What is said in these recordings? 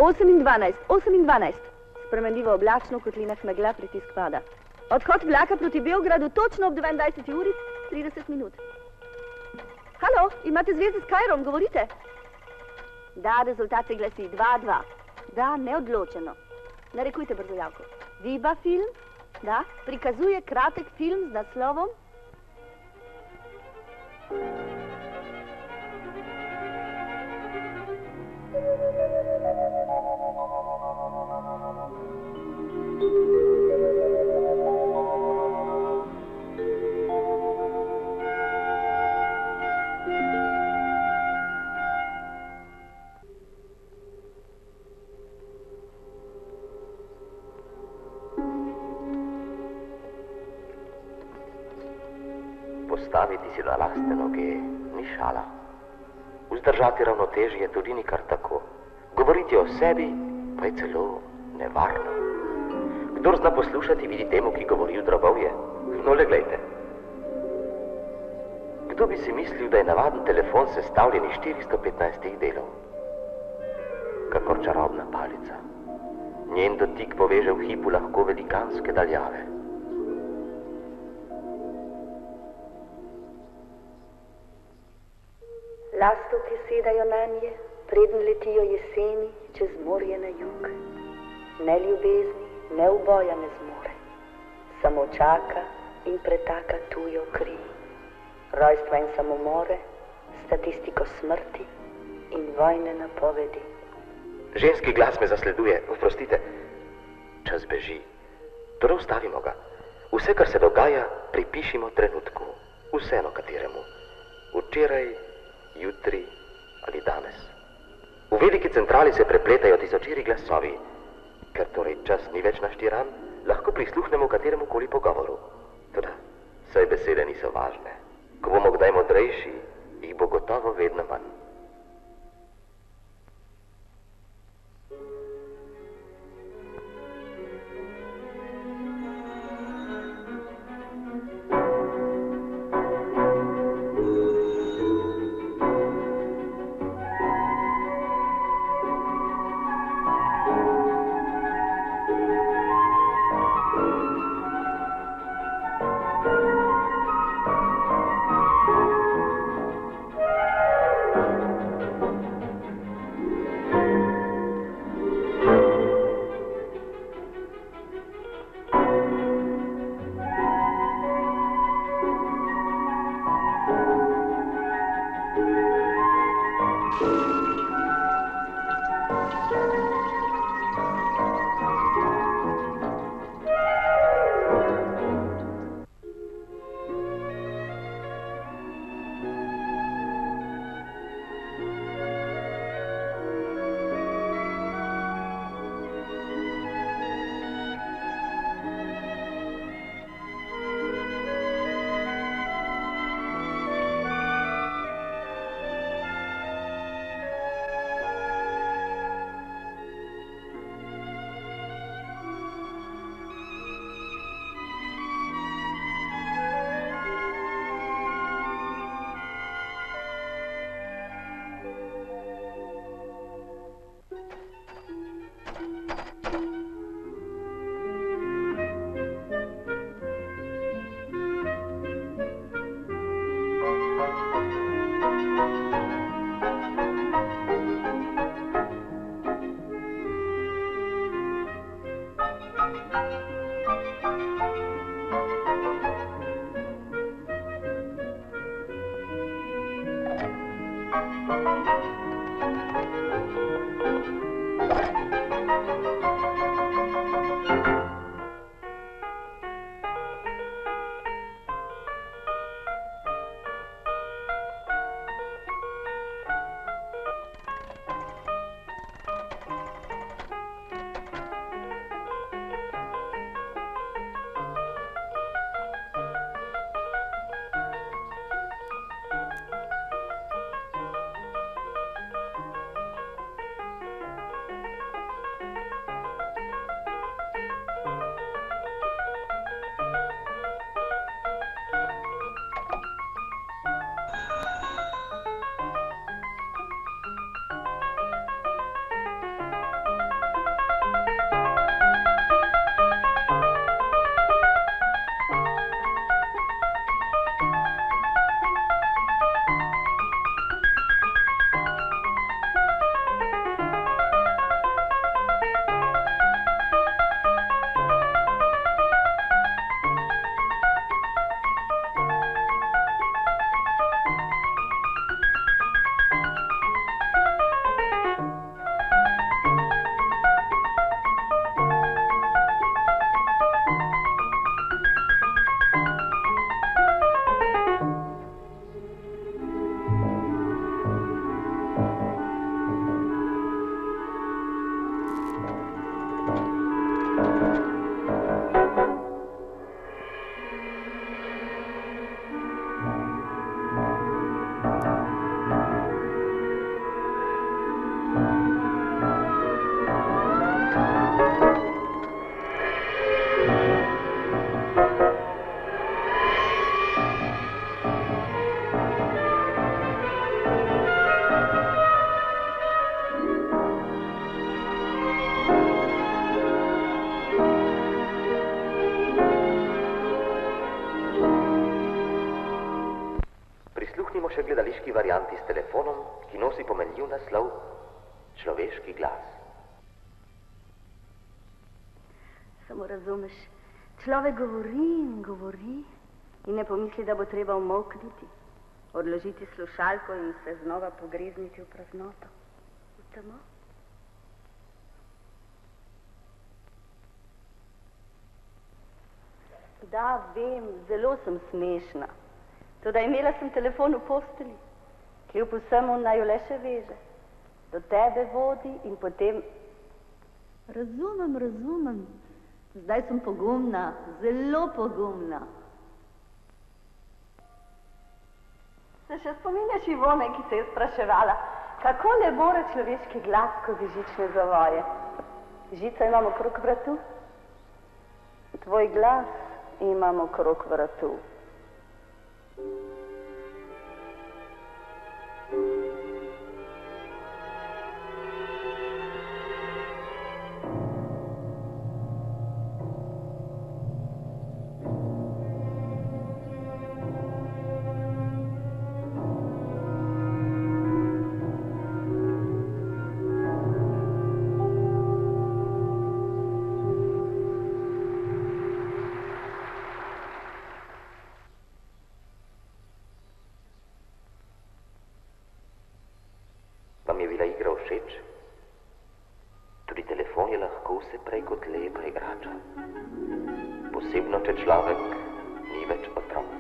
8 in 12, 8 in 12. Spremenljivo oblačno, v kotlinah megla, pritisk pada. Odhod vlaka proti Beogradu točno ob 22 uri 30 minut. Halo, imate zveze s Kairom, govorite? Da, rezultat se glasi 2-2. Da, neodločeno. Narekujte brzo javko. Viva film? Da, prikazuje kratek film z naslovom Postaviti si na lastne noge ni šala. Vzdržati ravnotežje tudi ni kar tako. Govoriti o sebi pa je celo nevarno. Kdor zna poslušati, vidi temu, ki govori v drobovje. No, le glejte. Kdo bi si mislil, da je navaden telefon sestavljen iz 415 delov? Kakor čarobna palica. Njen dotik poveže v hipu lahko velikanske daljave. Lastovke sedajo nanje, preden letijo jeseni čez morje na jug. Ne ljubezni, ne uboja ne zmore. Samo čaka in pretaka tujo kri. Rojstva in samomore, statistiko smrti in vojne napovedi. Ženski glas me zasleduje, oprostite. Čas beži. Torej ustavimo ga. Vse, kar se dogaja, pripišimo trenutku. Vseeno kateremu. Včeraj, jutri ali danes. V veliki centrali se prepletajo tisočiri glasovi. Ker torej čas ni več naštiran, lahko prisluhnemo kateremu koli pogovoru. Toda, saj besede niso važne. Ko bomo kdaj modrejši, jih bo gotovo vedno manj. še gledališki varianti s telefonom, ki nosi pomenljiv naslov Človeški glas. Samo razumeš, človek govori in govori in ne pomisli, da bo treba umolkniti, odložiti slušalko in se znova pogrezniti v praznoto, v temo. Da, vem, zelo sem smešna. Toda imela sem telefon v posteli, kljub vsemu naj jo le še veže. Do tebe vodi in potem... Razumem. Zdaj sem pogumna, zelo pogumna. Se še spominjaš Ivone, ki se je spraševala, kako le more človeški glas skozi žične zavoje? Žico imam okrog vratu, tvoj glas imam okrog vratu. Vam je bila igra všeč? Tudi telefon je lahko vse prej kot lepa igrača. Posebno, če človek ni več otrok.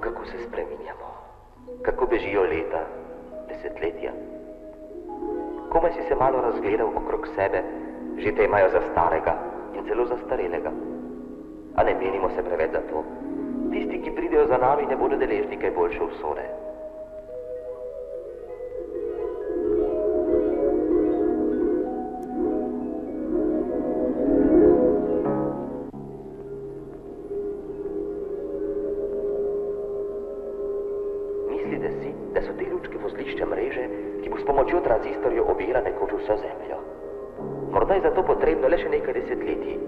Kako se spreminjamo, kako bežijo leta, desetletja. Komaj si se malo razgledal okrog sebe, že te imajo za starega in celo za starelega. A ne menimo se preveč za to. Tisti, ki pridejo za nami, ne bodo deležni kaj boljše usode. Tranzistorju ovira nekoč vso zemljo. Morda je zato potrebno le še nekaj desetletij.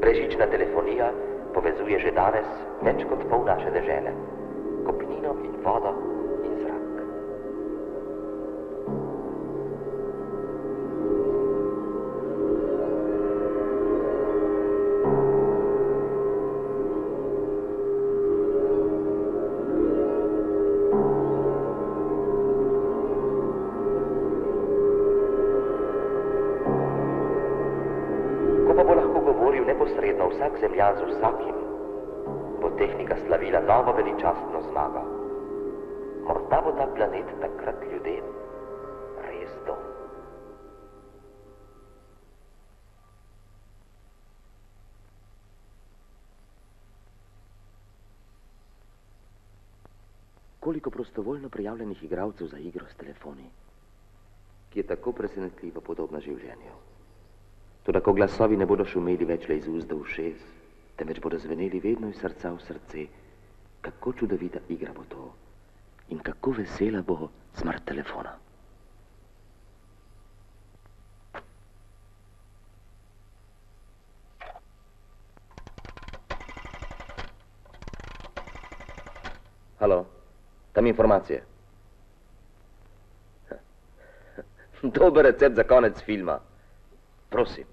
Brezžična telefonija povezuje že danes več kot pol naše dežele. Kopnino in vodo in zrak. Neposredno vsak zemljan z vsakim, bo tehnika slavila novo veličastno zmago. Morda bo ta planet takrat ljudem res dom. Koliko prostovoljno prijavljenih igralcev za igro s telefoni, ki je tako presenetljivo podobna življenju. Toda ko glasovi ne bodo šumeli več le iz ust do ušes, temveč bodo zveneli vedno iz srca v srce, kako čudovita igra bo to in kako vesela bo smrt telefona. Halo, tam informacije. Dober recept za konec filma. Prosim.